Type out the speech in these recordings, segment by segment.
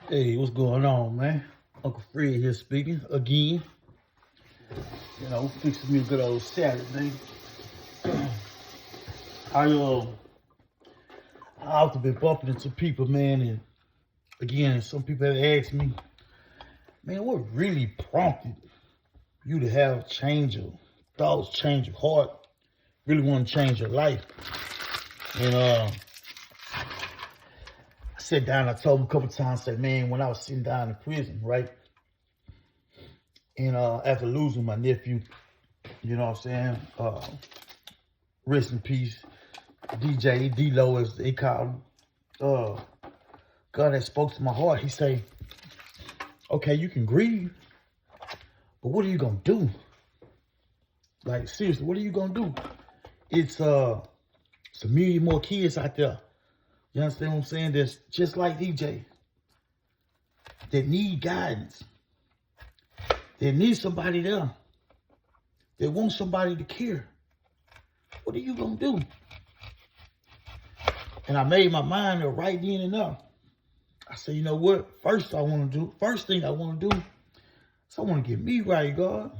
Hey, what's going on, man? Uncle Fred here speaking again. Fixing me a good old salad, man. I I often been bumping into people, man, and again, some people have asked me, man, what really prompted you to have change of thoughts, change of heart, really want to change your life? And I sat down, I told him a couple times, said, man, when I was sitting down in prison, right? And after losing my nephew, you know what I'm saying? Rest in peace, DJ D-Lo, as they call him. God that spoke to my heart. He say, okay, you can grieve, but what are you gonna do? Like, seriously, what are you gonna do? It's a million more kids out there. You understand what I'm saying? That's just like DJ, that need guidance. They need somebody there. They want somebody to care. What are you gonna do? And I made my mind up right then and there. I said, you know what? First thing I want to do is I want to get me right, God.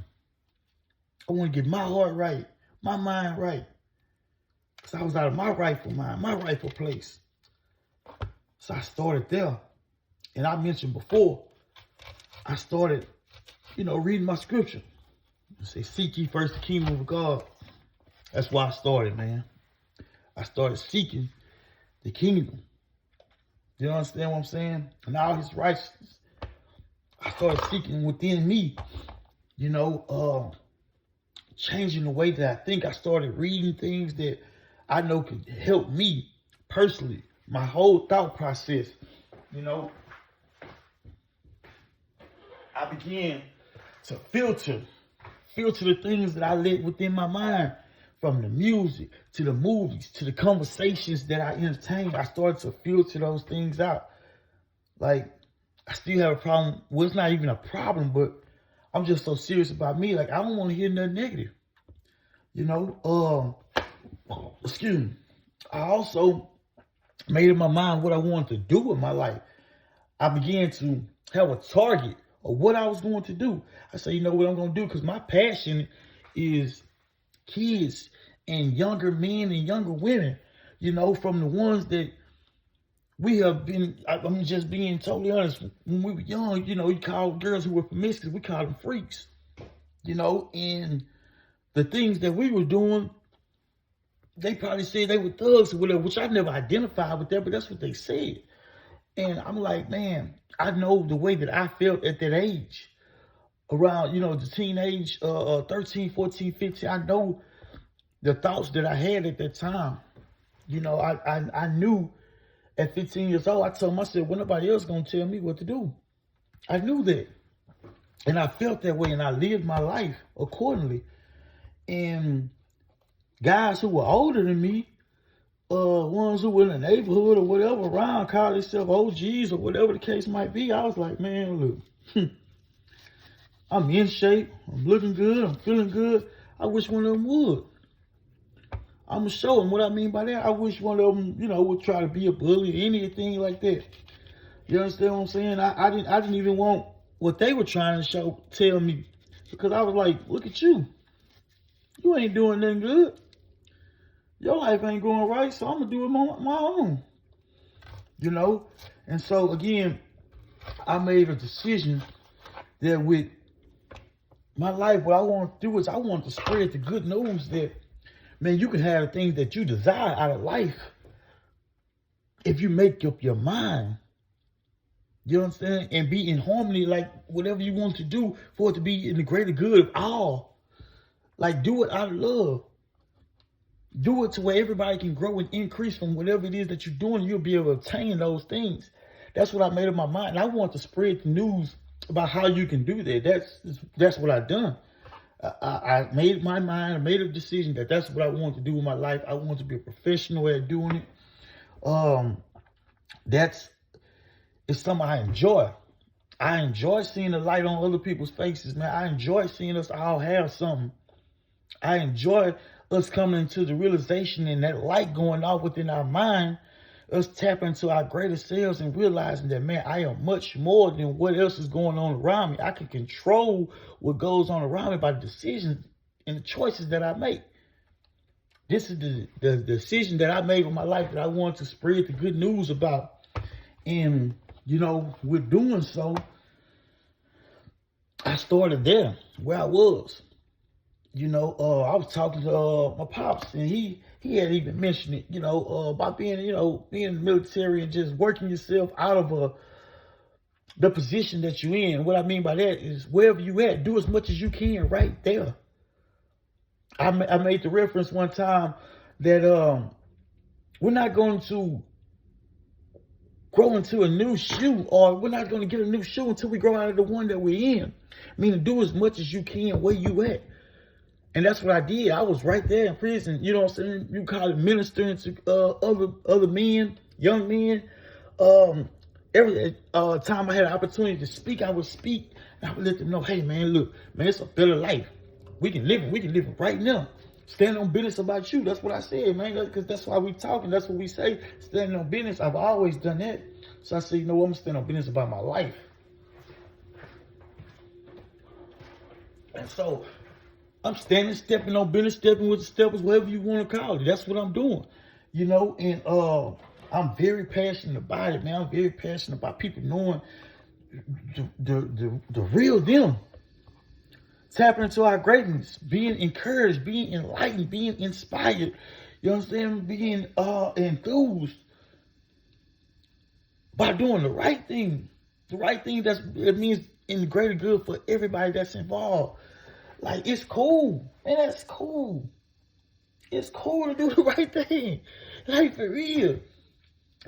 I want to get my heart right, my mind right. Because I was out of my rightful mind, my rightful place. So I started there. And I mentioned before, I started, reading my scripture. It say, seek ye first the kingdom of God. That's why I started, man. I started seeking the kingdom. You understand what I'm saying? And all his righteousness. I started seeking within me, changing the way that I think. I started reading things that I know could help me personally, my whole thought process. I began to filter the things that I let within my mind, from the music to the movies to the conversations that I entertained. I started to filter those things out. Like, I still have a problem. Well, it's not even a problem, but I'm just so serious about me. Like, I don't want to hear nothing negative. Excuse me. I also made up my mind what I wanted to do with my life. I began to have a target of what I was going to do. I said, you know what I'm going to do? Because my passion is kids and younger men and younger women, from the ones that we have been. I'm just being totally honest. When we were young, you call girls who were promiscuous, we called them freaks, and the things that we were doing, they probably said they were thugs or whatever, which I never identified with that, but that's what they said. And I'm like, man, I know the way that I felt at that age, around, the teenage, 13, 14, 15. I know the thoughts that I had at that time. I knew at 15 years old, I told myself, well, nobody else going to tell me what to do. I knew that. And I felt that way, and I lived my life accordingly. And guys who were older than me, ones who were in the neighborhood or whatever around, call themselves OGs or whatever the case might be, I was like, man, look, I'm in shape, I'm looking good, I'm feeling good. I wish one of them would. I'm gonna show them what I mean by that. I wish one of them, would try to be a bully or anything like that. You understand what I'm saying? I didn't even want what they were trying to tell me, because I was like, look at you. You ain't doing nothing good. Your life ain't going right, so I'm gonna do it my own. And so again, I made a decision that with my life, what I want to do is I want to spread the good news that, man, you can have the things that you desire out of life if you make up your mind. You understand? And be in harmony, like whatever you want to do for it to be in the greater good of all. Like, do it out of love. Do it to where everybody can grow and increase from whatever it is that you're doing. You'll be able to obtain those things. That's what I made up my mind. And I want to spread the news about how you can do that. That's what I've done. I made my mind. I made a decision that that's what I want to do with my life. I want to be a professional at doing it. It's something I enjoy. I enjoy seeing the light on other people's faces, man. I enjoy seeing us all have something. I enjoy us coming into the realization and that light going off within our mind Us tapping into our greater selves and realizing that, man, I am much more than what else is going on around me. I can control what goes on around me by the decisions and the choices that I make. This is the decision that I made with my life that I want to spread the good news about. And, with doing so, I started there where I was. I was talking to my pops, and he had even mentioned it, about being, being in the military and just working yourself out of the position that you're in. What I mean by that is wherever you at, do as much as you can right there. I made the reference one time that we're not going to grow into a new shoe, or we're not going to get a new shoe until we grow out of the one that we're in. Meaning do as much as you can where you at. And that's what I did. I was right there in prison. You know what I'm saying? You call it ministering to other men, young men. Every time I had an opportunity to speak, I would speak. And I would let them know, hey, man, look, man, it's a better life. We can live it right now. Stand on business about you. That's what I said, man, because that's why we talking. That's what we say. Standing on business. I've always done that. So I said, I'm going to stand on business about my life. And so I'm stepping on business, stepping with the steppers, whatever you want to call it. That's what I'm doing, and I'm very passionate about it, man. I'm very passionate about people knowing the real them. Tapping into our greatness, being encouraged, being enlightened, being inspired. You understand? Being enthused by doing the right thing. The right thing it means in the greater good for everybody that's involved. Like, it's cool. Man, that's cool. It's cool to do the right thing. Like, for real.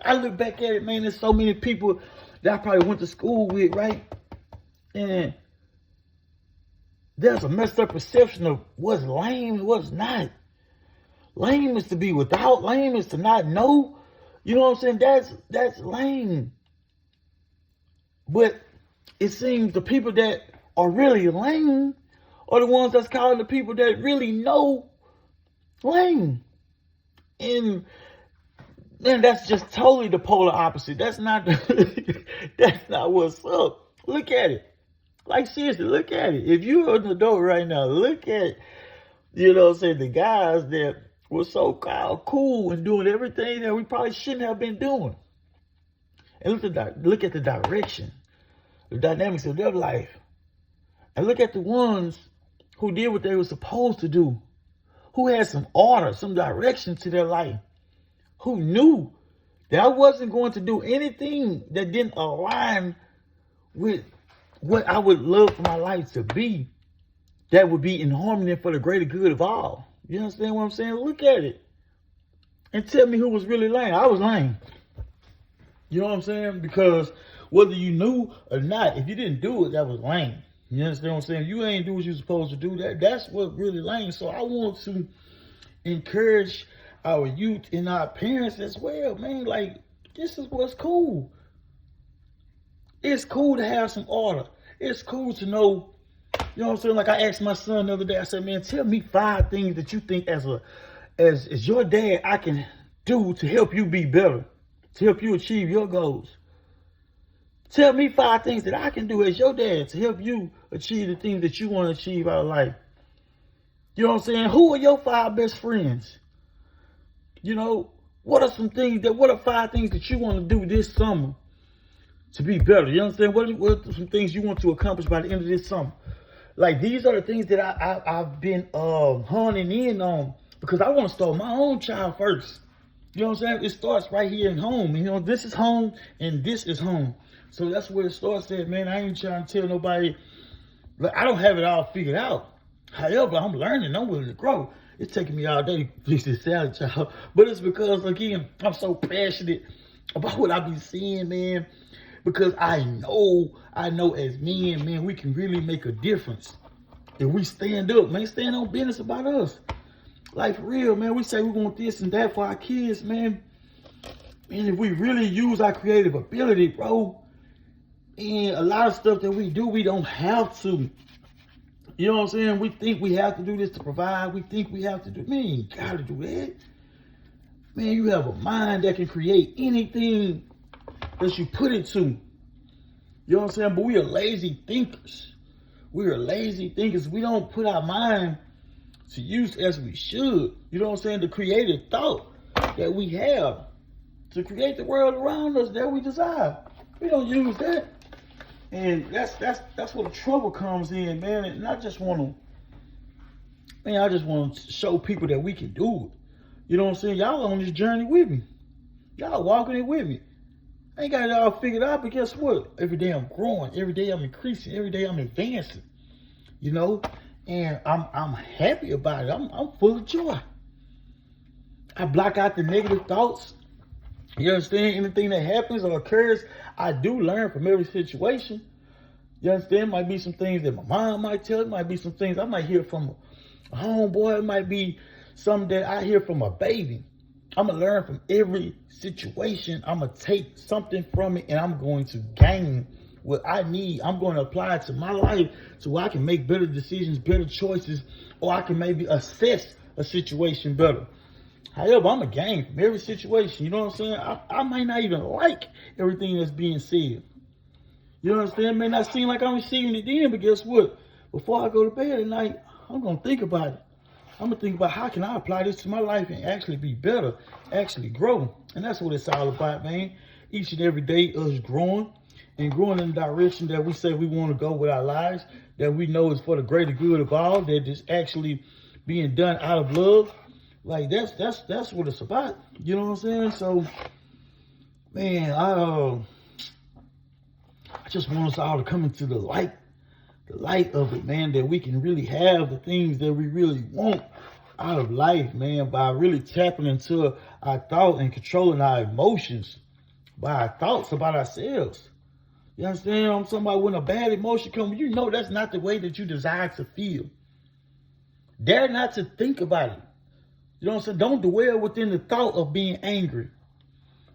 I look back at it, man, there's so many people that I probably went to school with, right? And there's a messed up perception of what's lame and what's not. Lame is to be without. Lame is to not know. You know what I'm saying? That's lame. But it seems the people that are really lame are the ones that's calling the people that really know lame. And man, that's just totally the polar opposite. That's not that's not what's up. Look at it. Like, seriously, look at it. If you're an adult right now, look at, the guys that were so-called cool and doing everything that we probably shouldn't have been doing. And look at the direction, the dynamics of their life. And look at the ones who did what they were supposed to do, who had some order, some direction to their life, who knew that I wasn't going to do anything that didn't align with what I would love for my life to be, that would be in harmony for the greater good of all. You understand what I'm saying? Look at it and tell me who was really lame. I was lame. You know what I'm saying? Because whether you knew or not, if you didn't do it, that was lame. You understand what I'm saying? You ain't do what you're supposed to do. That's what really lame. So I want to encourage our youth and our parents as well, man. Like, this is what's cool. It's cool to have some order. It's cool to know, you know what I'm saying? Like, I asked my son the other day, I said, man, tell me 5 things that you think as your dad I can do to help you be better, to help you achieve your goals. Tell me 5 things that I can do as your dad to help you achieve the things that you want to achieve out of life. You know what I'm saying? Who are your 5 best friends? What are 5 things that you want to do this summer to be better? You understand? What are some things you want to accomplish by the end of this summer? Like, these are the things that I've been honing in on, because I want to start my own child first. You know what I'm saying? It starts right here in home. This is home and this is home. So that's where it starts at, man. I ain't trying to tell nobody, like, I don't have it all figured out. However, I'm learning. I'm willing to grow. It's taking me all day to fix this salad, y'all. But it's because, again, I'm so passionate about what I be seeing, man. Because I know as men, man, we can really make a difference if we stand up, man. Stand on business about us. Like, for real, man. We say we want this and that for our kids, man. And if we really use our creative ability, bro, and a lot of stuff that we do, we don't have to. You know what I'm saying? We think we have to do this to provide. We think we have to do. Man, you ain't gotta do that. Man, you have a mind that can create anything that you put it to. You know what I'm saying? But we are lazy thinkers. We are lazy thinkers. We don't put our mind to use as we should. You know what I'm saying? The creative thought that we have to create the world around us that we desire. We don't use that. And that's where the trouble comes in, man. And I just want to show people that we can do it. You know what I'm saying? Y'all on this journey with me. Y'all walking it with me. I ain't got it all figured out, but guess what? Every day I'm growing. Every day I'm increasing. Every day I'm advancing. You know? And I'm happy about it. I'm full of joy. I block out the negative thoughts. You understand? Anything that happens or occurs, I do learn from every situation. You understand? Might be some things that my mom might tell. It might be some things I might hear from a homeboy. It might be something that I hear from a baby. I'm going to learn from every situation. I'm going to take something from it and I'm going to gain what I need. I'm going to apply it to my life so I can make better decisions, better choices, or I can maybe assess a situation better. However, I'm a gain from every situation. You know what I'm saying? I might not even like everything that's being said. You know what I'm saying? It may not seem like I'm receiving it then, but guess what? Before I go to bed at night, I'm going to think about it. I'm going to think about how can I apply this to my life and actually be better, actually grow. And that's what it's all about, man. Each and every day us growing and growing in the direction that we say we want to go with our lives, that we know is for the greater good of all, that is actually being done out of love. Like that's what it's about. You know what I'm saying? So, man, I just want us all to come into the light of it, man, that we can really have the things that we really want out of life, man, by really tapping into our thought and controlling our emotions by our thoughts about ourselves. You understand? I'm talking about when a bad emotion comes, you know that's not the way that you desire to feel. Dare not to think about it. You know what I'm saying? Don't dwell within the thought of being angry.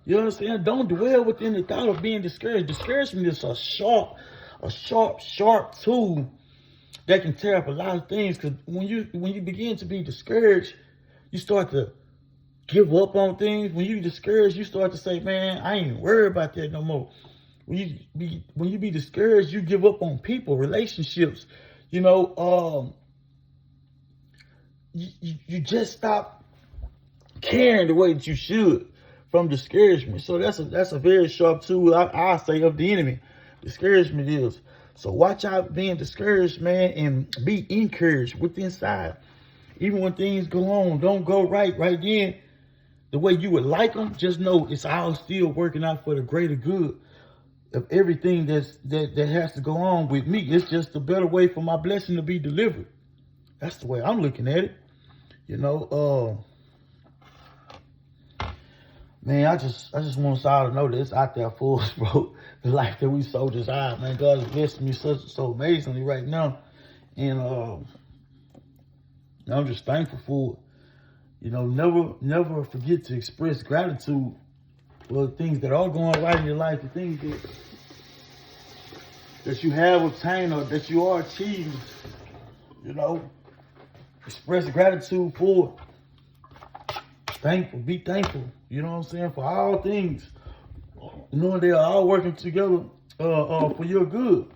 You know what I'm saying? Don't dwell within the thought of being discouraged. Discouragement is a sharp tool that can tear up a lot of things. Because when you begin to be discouraged, you start to give up on things. When you discouraged, you start to say, man, I ain't worried about that no more. When you be discouraged, you give up on people, relationships. You know, you just stop caring the way that you should from discouragement. So that's a very sharp tool, I say, of the enemy. Discouragement is. So watch out being discouraged, man, and be encouraged within inside. Even when things go on, don't go right then the way you would like them. Just know it's all still working out for the greater good of everything that has to go on with me. It's just a better way for my blessing to be delivered. That's the way I'm looking at it. You know, man, I just want us all to know that it's out there for us, bro. The life that we so desire, man. God has blessed me so amazingly right now. And I'm just thankful for it. You know, never forget to express gratitude for the things that are going right in your life, the things that you have obtained or that you are achieving. You know, express gratitude for it. Be thankful. You know what I'm saying? For all things. Knowing they are all working together for your good.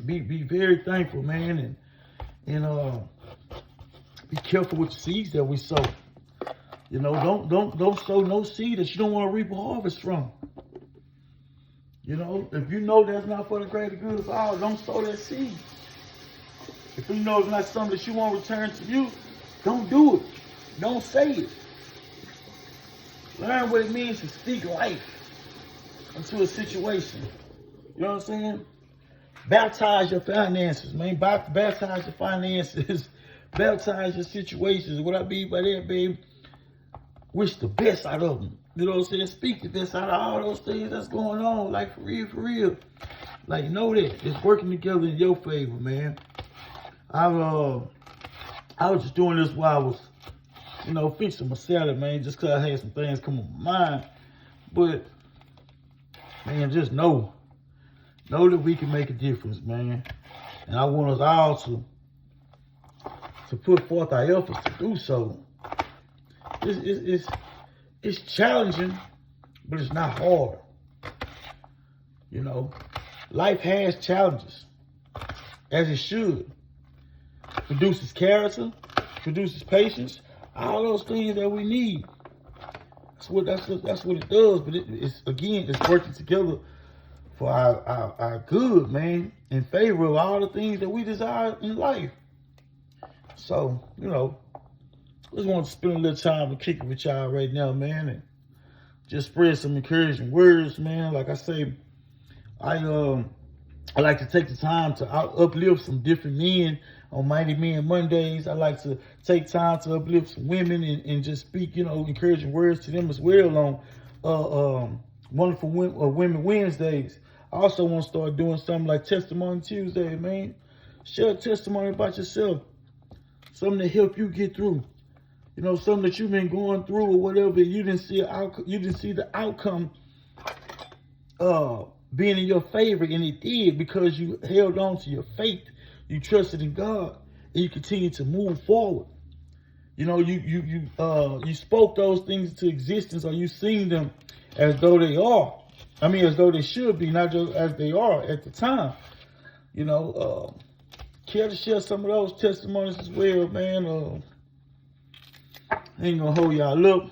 Be very thankful, man, and be careful with the seeds that we sow. You know, don't sow no seed that you don't want to reap a harvest from. You know, if you know that's not for the greater good of all, don't sow that seed. If you know it's not something that you want to return to you, don't do it. Don't say it. Learn what it means to speak life into a situation. You know what I'm saying? Baptize your finances, man. Baptize your finances. Baptize your situations. What I mean by that, babe, wish the best out of them. You know what I'm saying? Speak the best out of all those things that's going on. Like, for real. Like, know that it's working together in your favor, man. I was just doing this while I was, you know, fixing my salad, man, just because I had some things come on my mind. But, man, just know that we can make a difference, man. And I want us all to put forth our efforts to do so. It's challenging, but it's not hard. You know, life has challenges, as it should. Produces character, produces patience, all those things that we need. That's what it does. But it's working together for our good, man, in favor of all the things that we desire in life. So, you know, I just want to spend a little time and kick it with y'all right now, man, and just spread some encouraging words, man. Like I say, I like to take the time to uplift some different men on Mighty Men Mondays. I like to take time to uplift some women and just speak, you know, encouraging words to them as well on Wonderful Women Wednesdays. I also want to start doing something like Testimony Tuesday, man. Share a testimony about yourself. Something to help you get through. You know, something that you've been going through or whatever. You didn't see the outcome being in your favor, and it did because you held on to your faith. You trusted in God, and you continue to move forward. You know, you spoke those things into existence, or you seen them as though they are. I mean, as though they should be, not just as they are at the time. You know, care to share some of those testimonies as well, man. I ain't gonna hold y'all up.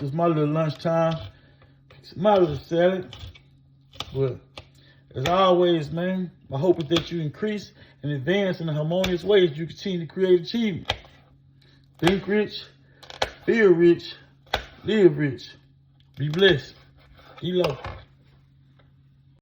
It's my little lunchtime. It's my little salad. But as always, man, my hope is that you increase and advance in the harmonious ways you continue to create achievement. Think rich, feel rich, live rich. Be blessed. Elo.